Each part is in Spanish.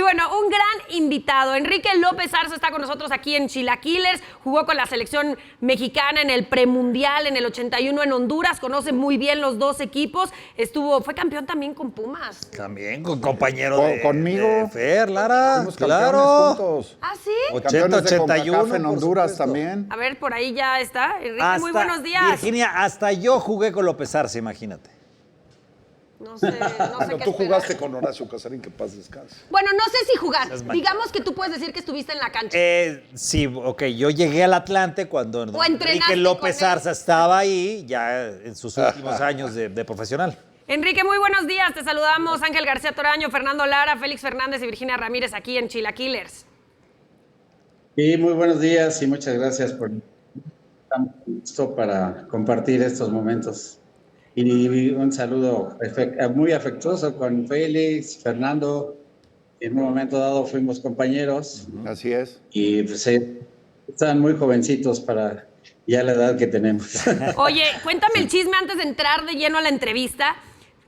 bueno, un gran invitado. Enrique López Arza está con nosotros aquí en Chilaquilers. Jugó con la selección mexicana en el premundial en el 81 en Honduras. Conoce muy bien los dos equipos. Fue campeón también con Pumas. También con compañero conmigo. de Fer, Lara. Fuimos Claro. campeones juntos. ¿Ah, sí? 80, Campeones de 81 CONCACAF en por Honduras supuesto. también. A ver, por ahí ya está. Enrique, muy buenos días. Virginia, hasta yo jugué con López Arce, imagínate. No sé qué Tú jugaste esperar. con Horacio Casarín, que paz descanse. Bueno, no sé si jugar. Seas manchado. Digamos que tú puedes decir que estuviste en la cancha. Sí, ok, yo llegué al Atlante cuando entrenaste Enrique López con él. Arza estaba ahí, ya en sus últimos años de profesional. Enrique, muy buenos días. Te saludamos Ángel García Toraño, Fernando Lara, Félix Fernández y Virginia Ramírez aquí en Chilaquilers. Sí, muy buenos días y muchas gracias por esto para compartir estos momentos. Y un saludo muy afectuoso con Félix, Fernando. En un momento dado fuimos compañeros Así es. y pues, están muy jovencitos para ya la edad que tenemos. Oye, cuéntame el chisme antes de entrar de lleno a la entrevista.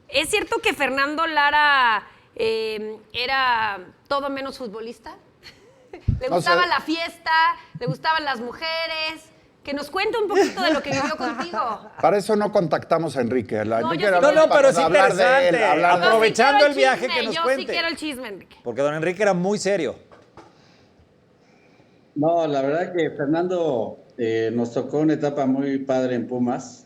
¿Es cierto que Fernando Lara era todo menos futbolista? ¿Le gustaba la fiesta? ¿Le gustaban las mujeres? Que nos cuente un poquito de lo que vivió contigo. Para eso no contactamos a Enrique. No, Enrique yo era sí quiero- No, pero es para hablar de él, interesante. hablar de él. Aprovechando Yo sí el quiero viaje, que nos Yo cuente. sí quiero el chisme, Enrique. Porque don Enrique era muy serio. No, la verdad que Fernando nos tocó una etapa muy padre en Pumas,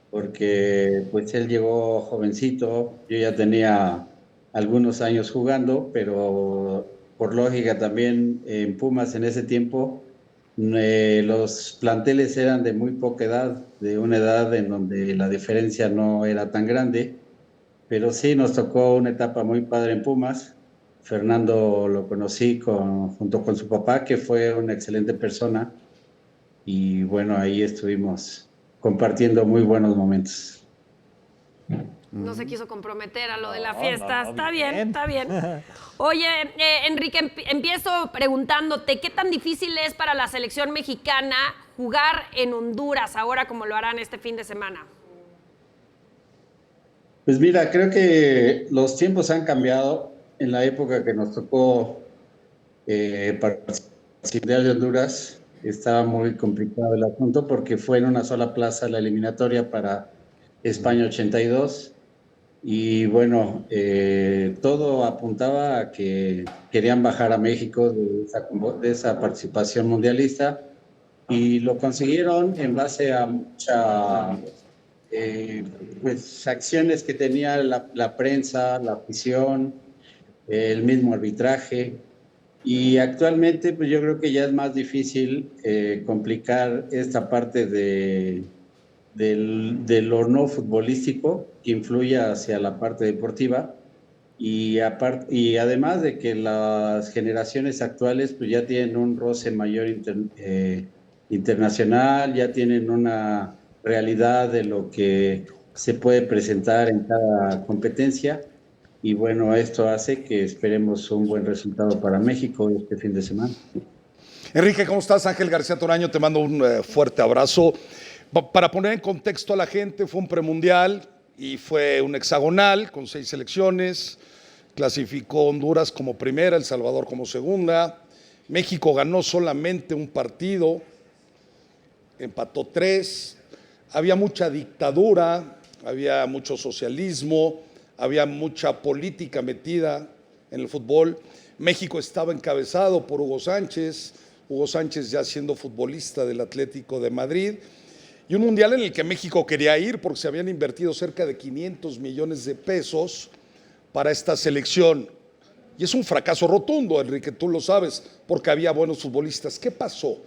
porque pues él llegó jovencito, yo ya tenía algunos años jugando, pero por lógica también en Pumas en ese tiempo los planteles eran de muy poca edad, de una edad en donde la diferencia no era tan grande, pero sí nos tocó una etapa muy padre en Pumas. Fernando lo conocí junto con su papá, que fue una excelente persona, y bueno, ahí estuvimos compartiendo muy buenos momentos. No se quiso comprometer a lo de la No, fiesta. no, Está bien, bien. está bien. Oye, Enrique, empiezo preguntándote, ¿qué tan difícil es para la selección mexicana jugar en Honduras ahora como lo harán este fin de semana? Pues mira, creo que los tiempos han cambiado. En la época que nos tocó participar de Honduras, estaba muy complicado el asunto porque fue en una sola plaza la eliminatoria para España 82. Y bueno, todo apuntaba a que querían bajar a México de esa participación mundialista, y lo consiguieron en base a muchas pues, acciones que tenía la prensa, la afición, el mismo arbitraje. Y actualmente pues yo creo que ya es más difícil complicar esta parte de lo no futbolístico que influya hacia la parte deportiva, y además de que las generaciones actuales pues ya tienen un roce mayor internacional, ya tienen una realidad de lo que se puede presentar en cada competencia, y bueno, esto hace que esperemos un buen resultado para México este fin de semana. Enrique, ¿cómo estás? Ángel García Toraño, te mando un fuerte abrazo. Para poner en contexto a la gente, fue un premundial y fue un hexagonal con 6 selecciones. Clasificó Honduras como primera, El Salvador como segunda. México ganó solamente un partido, empató 3. Había mucha dictadura, había mucho socialismo, había mucha política metida en el fútbol. México estaba encabezado por Hugo Sánchez ya siendo futbolista del Atlético de Madrid, y un mundial en el que México quería ir porque se habían invertido cerca de 500 millones de pesos para esta selección. Y es un fracaso rotundo, Enrique, tú lo sabes, porque había buenos futbolistas. ¿Qué pasó?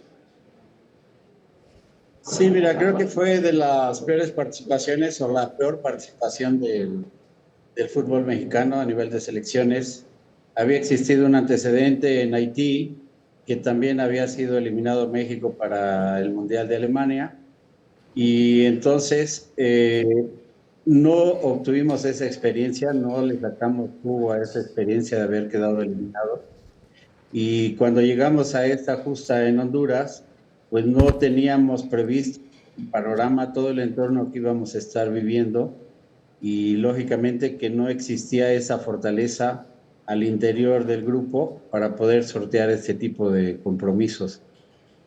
Sí, mira, creo que fue de las peores participaciones o la peor participación del fútbol mexicano a nivel de selecciones. Había existido un antecedente en Haití, que también había sido eliminado México para el Mundial de Alemania, y entonces no obtuvimos esa experiencia, no le sacamos jugo a esa experiencia de haber quedado eliminado, y cuando llegamos a esta justa en Honduras, pues no teníamos previsto el panorama, todo el entorno que íbamos a estar viviendo, y lógicamente que no existía esa fortaleza al interior del grupo para poder sortear este tipo de compromisos.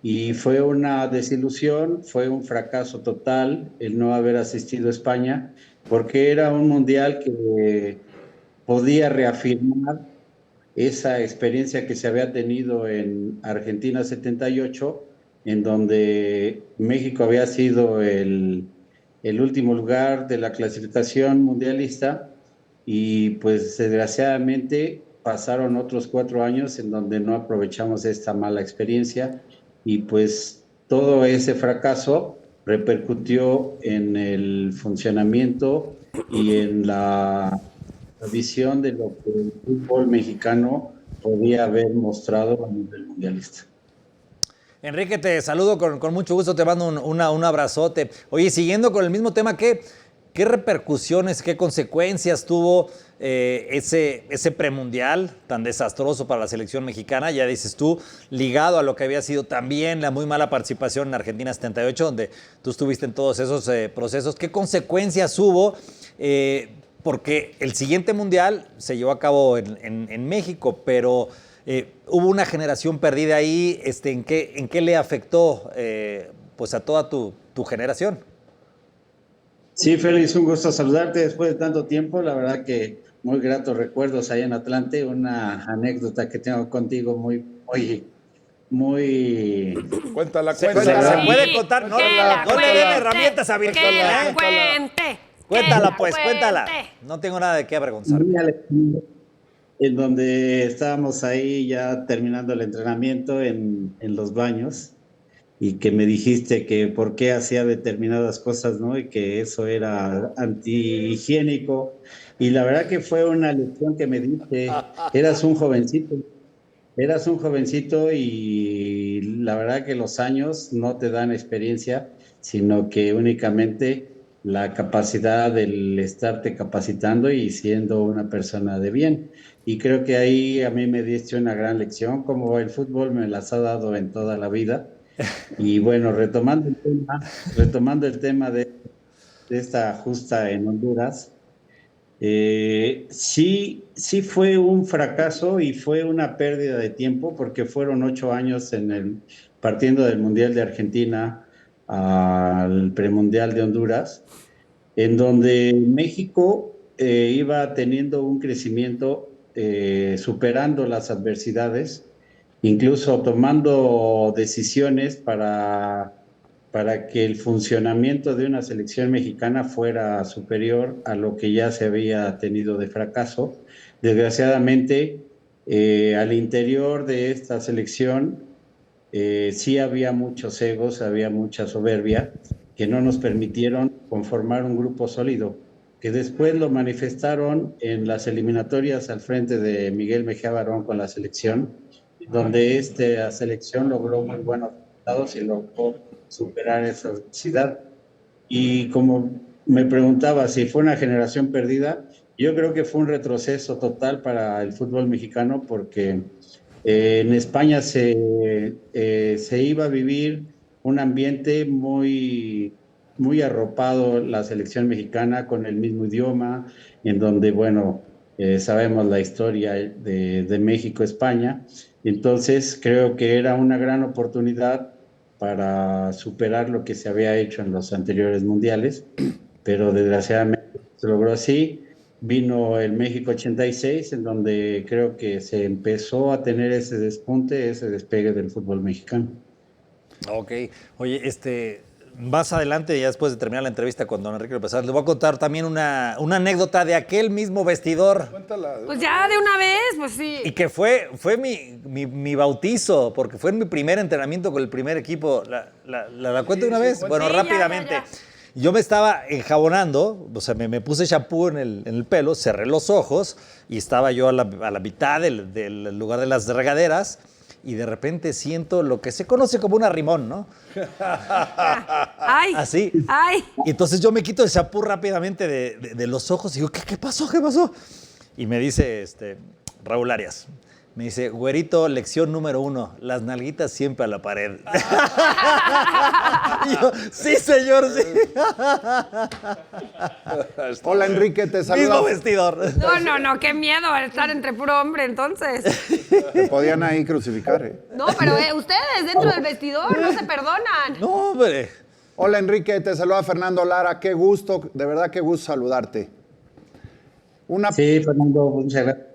Y fue una desilusión, fue un fracaso total el no haber asistido a España, porque era un mundial que podía reafirmar esa experiencia que se había tenido en Argentina 78, en donde México había sido el último lugar de la clasificación mundialista y pues desgraciadamente pasaron otros 4 años en donde no aprovechamos esta mala experiencia y pues todo ese fracaso repercutió en el funcionamiento y en la visión de lo que el fútbol mexicano podía haber mostrado a nivel mundialista. Enrique, te saludo con mucho gusto, te mando un abrazote. Oye, siguiendo con el mismo tema, ¿qué repercusiones, qué consecuencias tuvo ese premundial tan desastroso para la selección mexicana? Ya dices tú, ligado a lo que había sido también la muy mala participación en Argentina 78, donde tú estuviste en todos esos procesos. ¿Qué consecuencias hubo? Porque el siguiente mundial se llevó a cabo en México, pero hubo una generación perdida ahí. ¿En qué le afectó pues a toda tu generación? Sí, Félix, un gusto saludarte después de tanto tiempo. La verdad que muy gratos recuerdos allá en Atlante. Una anécdota que tengo contigo muy... Cuéntala. ¿Se puede contar? No le den herramientas a Virginia. Cuéntala, pues, cuéntala. No tengo nada de qué avergonzar. En donde estábamos ahí ya terminando el entrenamiento en los baños y que me dijiste que por qué hacía determinadas cosas, ¿no? Y que eso era antihigiénico. Y la verdad que fue una lección que me diste. Eras un jovencito y la verdad que los años no te dan experiencia, sino que únicamente la capacidad del estarte capacitando y siendo una persona de bien. Y creo que ahí a mí me diste una gran lección, como el fútbol me las ha dado en toda la vida. Y bueno, retomando el tema de esta justa en Honduras, sí fue un fracaso y fue una pérdida de tiempo porque fueron 8 años partiendo del Mundial de Argentina al premundial de Honduras, en donde México iba teniendo un crecimiento, superando las adversidades, incluso tomando decisiones para que el funcionamiento de una selección mexicana fuera superior a lo que ya se había tenido de fracaso. Desgraciadamente, al interior de esta selección sí había muchos egos, había mucha soberbia que no nos permitieron conformar un grupo sólido, que después lo manifestaron en las eliminatorias al frente de Miguel Mejía Barón con la selección, donde esta selección logró muy buenos resultados y logró superar esa adversidad. Y como me preguntaba si fue una generación perdida, yo creo que fue un retroceso total para el fútbol mexicano, porque en España se iba a vivir un ambiente muy arropado, la selección mexicana con el mismo idioma, en donde, bueno, sabemos la historia de México-España. Entonces creo que era una gran oportunidad para superar lo que se había hecho en los anteriores mundiales, pero desgraciadamente se logró así. Vino el México 86, en donde creo que se empezó a tener ese despunte, ese despegue del fútbol mexicano. Ok. Oye, más adelante, ya después de terminar la entrevista con don Enrique López Obrador, le voy a contar también una anécdota de aquel mismo vestidor. Cuéntala. Pues ya de una vez, pues sí. Y que fue mi bautizo, porque fue mi primer entrenamiento con el primer equipo. ¿La cuento de una vez? Bueno, Sí, rápidamente. ya. Yo me estaba enjabonando, o sea, me puse champú en el pelo, cerré los ojos y estaba yo a la mitad del lugar de las regaderas y de repente siento lo que se conoce como un arrimón, ¿no? Ay. Así. Ay. Y entonces yo me quito el champú rápidamente de los ojos y digo, ¿qué pasó? ¿Qué pasó? Y me dice Raúl Arias, Me dice, güerito, lección número 1, las nalguitas siempre a la pared. Y yo, sí, señor, sí. Hola, Enrique, te Mismo saluda. vestidor. No, qué miedo estar entre puro hombre entonces. Te podían ahí crucificar, ¿eh? No, pero ustedes dentro del vestidor no se perdonan. No, hombre. Hola, Enrique, te saluda Fernando Lara. Qué gusto, de verdad, qué gusto saludarte. Sí, Fernando, muchas gracias.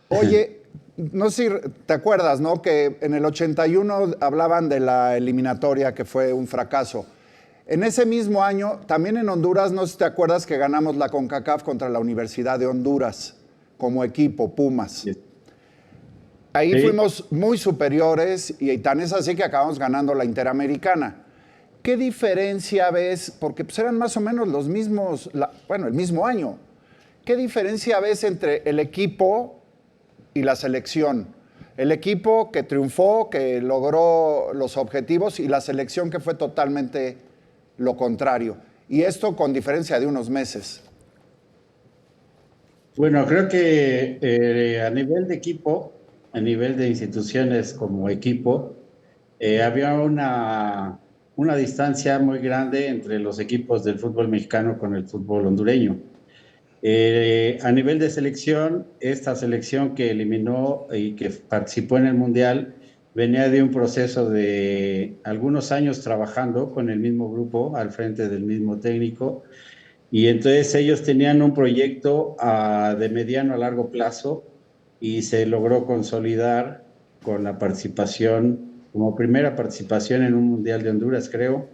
Oye, no sé si te acuerdas, ¿no? Que en el 81 hablaban de la eliminatoria, que fue un fracaso. En ese mismo año, también en Honduras, no sé si te acuerdas que ganamos la CONCACAF contra la Universidad de Honduras, como equipo, Pumas. Sí. Ahí Sí. fuimos muy superiores y tan es así que acabamos ganando la Interamericana. ¿Qué diferencia ves? Porque pues eran más o menos los mismos, el mismo año. ¿Qué diferencia ves entre el equipo y la selección? El equipo que triunfó, que logró los objetivos, y la selección que fue totalmente lo contrario. Y esto con diferencia de unos meses. Bueno, creo que a nivel de equipo, a nivel de instituciones como equipo, había una distancia muy grande entre los equipos del fútbol mexicano con el fútbol hondureño. A nivel de selección, esta selección que eliminó y que participó en el Mundial venía de un proceso de algunos años trabajando con el mismo grupo, al frente del mismo técnico, y entonces ellos tenían un proyecto de mediano a largo plazo y se logró consolidar con la participación, como primera participación en un Mundial de Honduras, creo,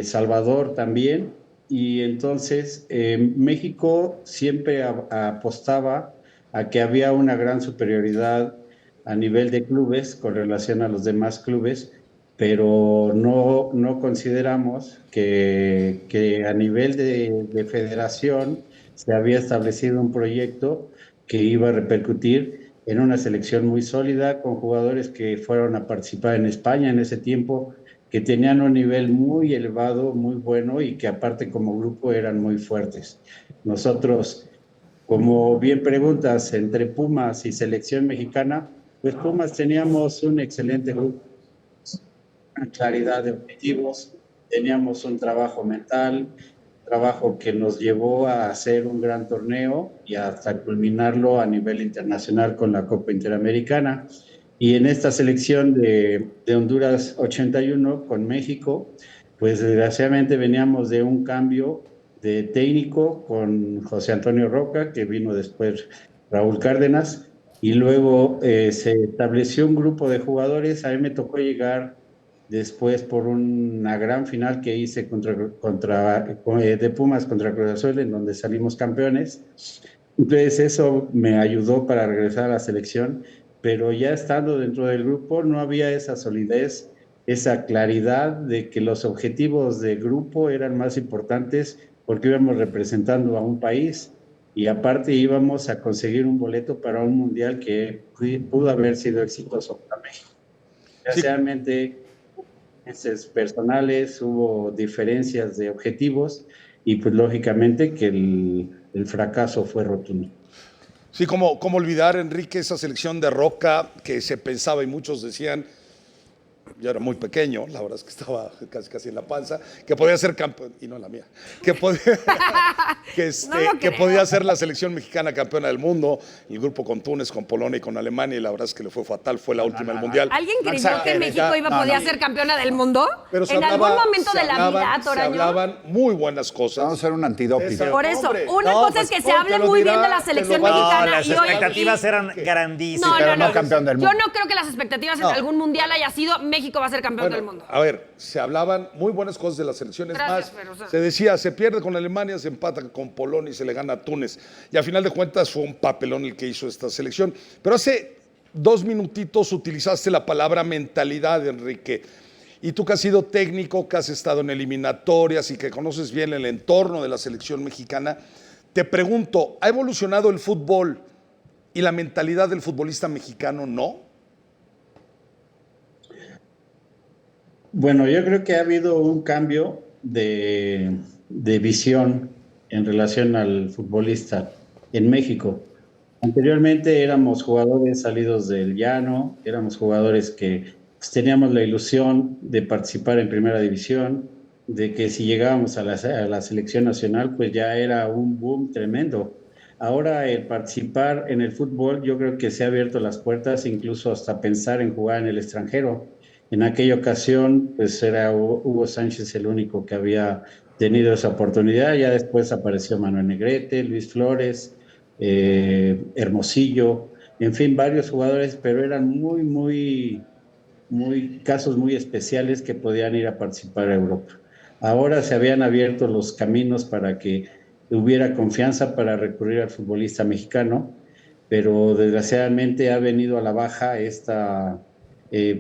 Salvador también. Y entonces México siempre apostaba a que había una gran superioridad a nivel de clubes con relación a los demás clubes, pero no consideramos que a nivel de federación se había establecido un proyecto que iba a repercutir en una selección muy sólida, con jugadores que fueron a participar en España en ese tiempo, que tenían un nivel muy elevado, muy bueno, y que aparte como grupo eran muy fuertes. Nosotros, como bien preguntas, entre Pumas y selección mexicana, pues Pumas teníamos un excelente grupo, una claridad de objetivos, teníamos un trabajo mental, trabajo que nos llevó a hacer un gran torneo y hasta culminarlo a nivel internacional con la Copa Interamericana. Y en esta selección de Honduras 81 con México, pues desgraciadamente veníamos de un cambio de técnico con José Antonio Roca, que vino después Raúl Cárdenas, y luego se estableció un grupo de jugadores. A mí me tocó llegar después por una gran final que hice de Pumas contra Cruz Azul, en donde salimos campeones. Entonces eso me ayudó para regresar a la selección, pero ya estando dentro del grupo no había esa solidez, esa claridad de que los objetivos de grupo eran más importantes porque íbamos representando a un país y aparte íbamos a conseguir un boleto para un mundial que pudo haber sido exitoso para México. Desgraciadamente, personales, hubo diferencias de objetivos y pues lógicamente que el fracaso fue rotundo. Sí, como olvidar, Enrique, esa selección de Roca que se pensaba y muchos decían, yo era muy pequeño, la verdad es que estaba casi en la panza, que podía ser campeón, y no la mía, que podía, que podía ser la selección mexicana campeona del mundo, el grupo con Túnez, con Polonia y con Alemania, y la verdad es que le fue fatal, fue la última del Mundial. ¿Alguien creyó que México podía ser campeona del mundo? Pero en algún momento de la vida, se Toraño. hablaban muy buenas cosas. Vamos a hacer un antidoping. Por eso, Hombre, una cosa es que se hable muy bien de la selección mexicana. Las y hoy- expectativas eran grandísimas. pero no campeón del mundo. Yo no creo que las expectativas en algún mundial haya sido México va a ser campeón del mundo. A ver, se hablaban muy buenas cosas de las selecciones. Gracias, más. pero, o sea. Se decía, se pierde con Alemania, se empata con Polonia y se le gana a Túnez. Y a final de cuentas fue un papelón el que hizo esta selección. Pero hace 2 minutitos utilizaste la palabra mentalidad, Enrique. Y tú que has sido técnico, que has estado en eliminatorias y que conoces bien el entorno de la selección mexicana, te pregunto, ¿ha evolucionado el fútbol y la mentalidad del futbolista mexicano no? Bueno, yo creo que ha habido un cambio de visión en relación al futbolista en México. Anteriormente éramos jugadores salidos del llano, éramos jugadores que pues, teníamos la ilusión de participar en primera división, de que si llegábamos a la selección nacional, pues ya era un boom tremendo. Ahora el participar en el fútbol, yo creo que se ha abierto las puertas, incluso hasta pensar en jugar en el extranjero. En aquella ocasión, pues era Hugo Sánchez el único que había tenido esa oportunidad. Ya después apareció Manuel Negrete, Luis Flores, Hermosillo, en fin, varios jugadores, pero eran muy casos muy especiales que podían ir a participar a Europa. Ahora se habían abierto los caminos para que hubiera confianza para recurrir al futbolista mexicano, pero desgraciadamente ha venido a la baja esta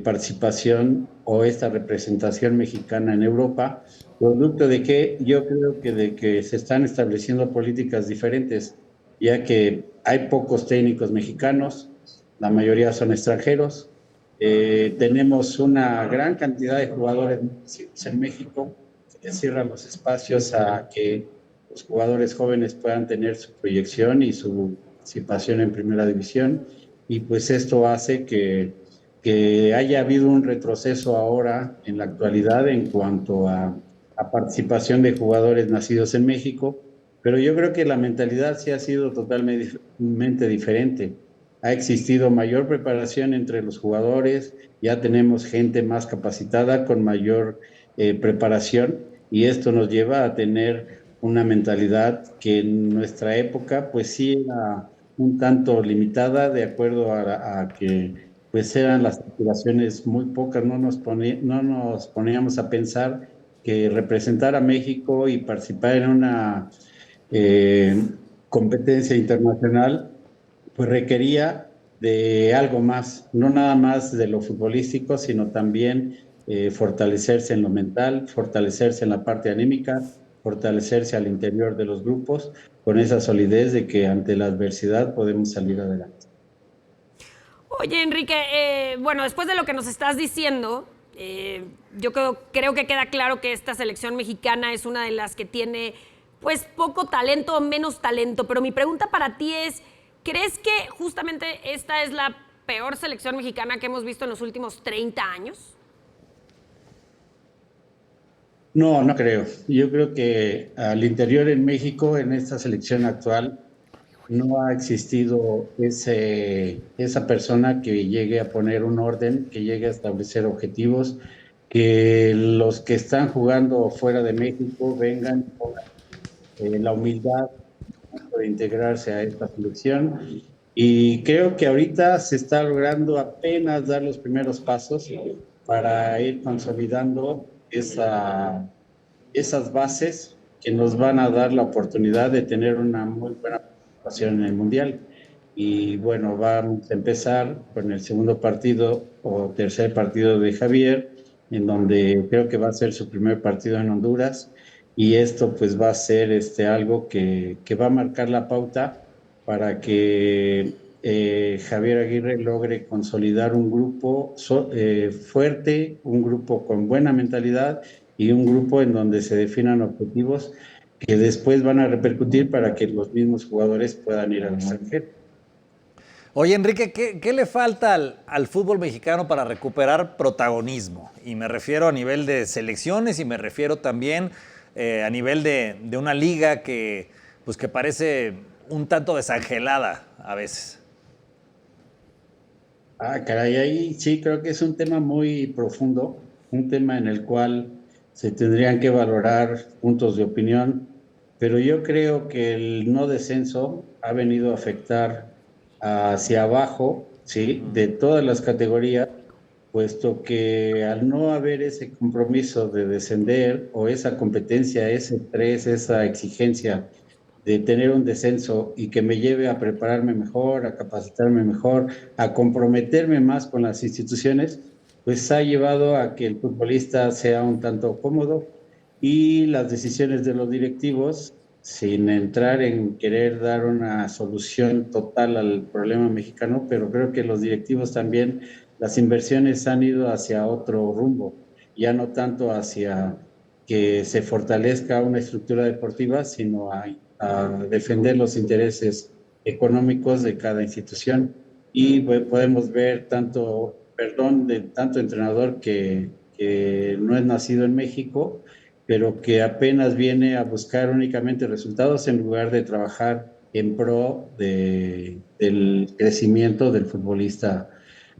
participación o esta representación mexicana en Europa, producto de que yo creo que de que se están estableciendo políticas diferentes, ya que hay pocos técnicos mexicanos, la mayoría son extranjeros. Tenemos una gran cantidad de jugadores en México que cierran los espacios a que los jugadores jóvenes puedan tener su proyección y su participación en primera división, y pues esto hace que haya habido un retroceso ahora en la actualidad en cuanto a participación de jugadores nacidos en México, pero yo creo que la mentalidad sí ha sido totalmente diferente. Ha existido mayor preparación entre los jugadores, ya tenemos gente más capacitada con mayor preparación, y esto nos lleva a tener una mentalidad que en nuestra época pues sí era un tanto limitada de acuerdo a que pues eran las aspiraciones muy pocas, no nos poníamos a pensar que representar a México y participar en una competencia internacional pues requería de algo más, no nada más de lo futbolístico, sino también fortalecerse en lo mental, fortalecerse en la parte anímica, fortalecerse al interior de los grupos, con esa solidez de que ante la adversidad podemos salir adelante. Oye, Enrique, bueno, después de lo que nos estás diciendo, yo creo que queda claro que esta selección mexicana es una de las que tiene, pues, poco talento o menos talento. Pero mi pregunta para ti es, ¿crees que justamente esta es la peor selección mexicana que hemos visto en los últimos 30 años? No, no creo. Yo creo que al interior en México, en esta selección actual, no ha existido esa persona que llegue a poner un orden, que llegue a establecer objetivos, que los que están jugando fuera de México vengan con la humildad de integrarse a esta selección. Y creo que ahorita se está logrando apenas dar los primeros pasos para ir consolidando esas bases que nos van a dar la oportunidad de tener una muy buena participación en el Mundial. Y bueno, vamos a empezar con el segundo partido o tercer partido de Javier, en donde creo que va a ser su primer partido en Honduras, y esto pues va a ser algo que va a marcar la pauta para que Javier Aguirre logre consolidar un grupo fuerte, un grupo con buena mentalidad y un grupo en donde se definan objetivos que después van a repercutir para que los mismos jugadores puedan ir al extranjero. Oye, Enrique, ¿qué le falta al fútbol mexicano para recuperar protagonismo? Y me refiero a nivel de selecciones y me refiero también a nivel de una liga que parece un tanto desangelada a veces. Caray, ahí sí creo que es un tema muy profundo, un tema en el cual se tendrían que valorar puntos de opinión, pero yo creo que el no descenso ha venido a afectar hacia abajo, ¿sí?, de todas las categorías, puesto que al no haber ese compromiso de descender o esa competencia, ese estrés, esa exigencia de tener un descenso y que me lleve a prepararme mejor, a capacitarme mejor, a comprometerme más con las instituciones, pues ha llevado a que el futbolista sea un tanto cómodo, y las decisiones de los directivos, sin entrar en querer dar una solución total al problema mexicano, pero creo que los directivos también, las inversiones han ido hacia otro rumbo, ya no tanto hacia que se fortalezca una estructura deportiva, sino a defender los intereses económicos de cada institución. Y pues, podemos ver tanto entrenador que no es nacido en México, pero que apenas viene a buscar únicamente resultados en lugar de trabajar en pro del crecimiento del futbolista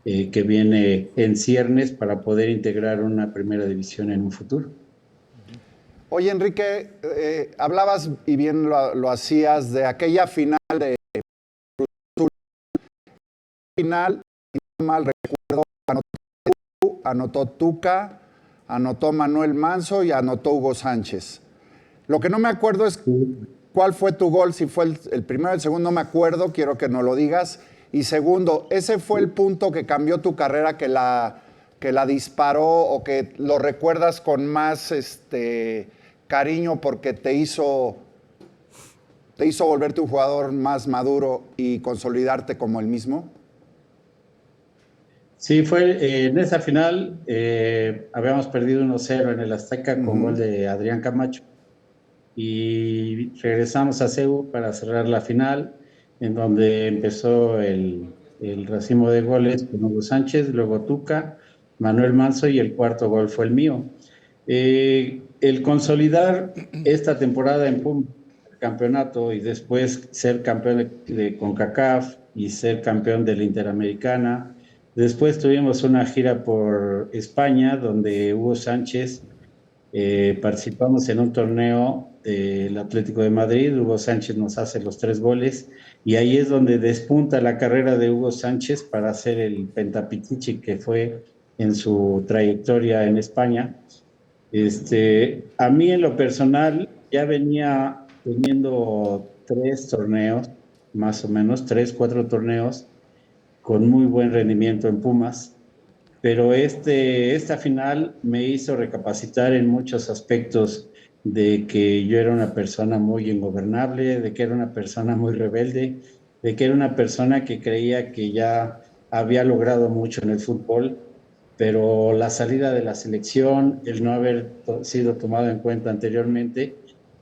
que viene en ciernes para poder integrar una primera división en un futuro. Oye, Enrique, hablabas y bien lo hacías de aquella final de final, si no mal recuerdo, anotó Tuca, anotó Manuel Manso y anotó Hugo Sánchez. Lo que no me acuerdo es cuál fue tu gol, si fue el primero o el segundo, no me acuerdo, quiero que nos lo digas. Y segundo, ¿ese fue el punto que cambió tu carrera, que la disparó o que lo recuerdas con más cariño porque te hizo volverte un jugador más maduro y consolidarte como el mismo? Sí, fue en esa final, habíamos perdido 1-0 en el Azteca con gol de Adrián Camacho y regresamos a CEU para cerrar la final, en donde empezó el racimo de goles con Hugo Sánchez, luego Tuca, Manuel Manso y el cuarto gol fue el mío. El consolidar esta temporada en Pumas, el campeonato, y después ser campeón de CONCACAF y ser campeón de la Interamericana. Después tuvimos una gira por España, donde Hugo Sánchez participamos en un torneo del Atlético de Madrid. Hugo Sánchez nos hace los 3 goles y ahí es donde despunta la carrera de Hugo Sánchez para hacer el pentapitichi que fue en su trayectoria en España. A mí en lo personal ya venía teniendo 3 torneos, más o menos 3, 4 torneos con muy buen rendimiento en Pumas, pero esta final me hizo recapacitar en muchos aspectos de que yo era una persona muy ingobernable, de que era una persona muy rebelde, de que era una persona que creía que ya había logrado mucho en el fútbol, pero la salida de la selección, el no haber sido tomado en cuenta anteriormente,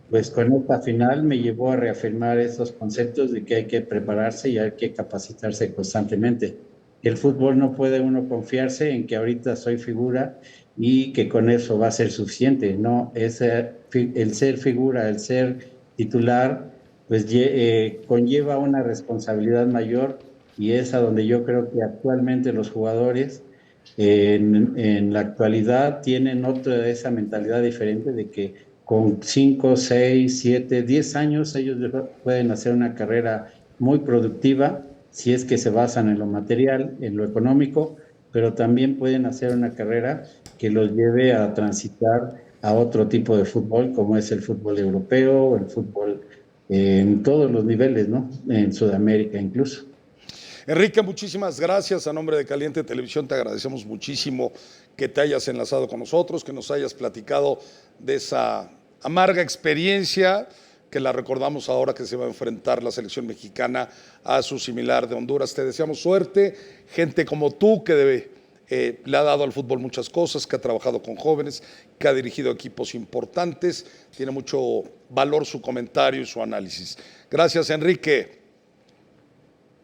pues con esta final me llevó a reafirmar estos conceptos de que hay que prepararse y hay que capacitarse constantemente. El fútbol no puede uno confiarse en que ahorita soy figura y que con eso va a ser suficiente. No, el ser figura, el ser titular, pues conlleva una responsabilidad mayor y es a donde yo creo que actualmente los jugadores en la actualidad tienen otra esa mentalidad diferente de que con 5, 6, 7, 10 años ellos pueden hacer una carrera muy productiva si es que se basan en lo material, en lo económico, pero también pueden hacer una carrera que los lleve a transitar a otro tipo de fútbol, como es el fútbol europeo, el fútbol en todos los niveles, ¿no? En Sudamérica incluso. Enrique, muchísimas gracias. A nombre de Caliente Televisión te agradecemos muchísimo que te hayas enlazado con nosotros, que nos hayas platicado de esa amarga experiencia que la recordamos ahora que se va a enfrentar la selección mexicana a su similar de Honduras. Te deseamos suerte, gente como tú que le ha dado al fútbol muchas cosas, que ha trabajado con jóvenes, que ha dirigido equipos importantes. Tiene mucho valor su comentario y su análisis. Gracias, Enrique.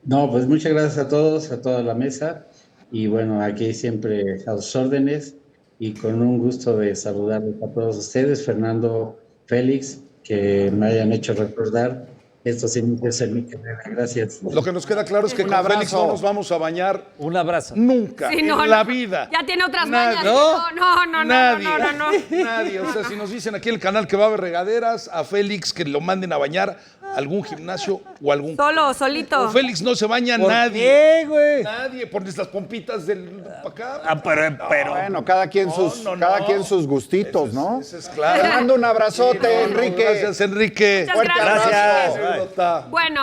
No, pues muchas gracias a todos, a toda la mesa. Y bueno, aquí siempre a sus órdenes y con un gusto de saludarles a todos ustedes, Fernando, Félix, que me hayan hecho recordar estos inicios en mi carrera. Gracias. Lo que nos queda claro es que con Félix no nos vamos a bañar Un abrazo. nunca Sí, en no, la no. vida. Ya tiene otras Nadie. mañas. No. Nadie. O sea, si nos dicen aquí en el canal que va a haber regaderas, a Félix que lo manden a bañar a algún gimnasio o algún... Solo, solito. Con Félix no se baña ¿Por nadie. qué, güey? Nadie. Pones las pompitas del pa' acá. Ah, pero Bueno, cada quien sus gustitos, ¿no? Eso es claro. Te mando un abrazote, Enrique. Gracias, Enrique. Muchas Fuerte gracias. abrazo. Gracias. Anécdota. Bueno,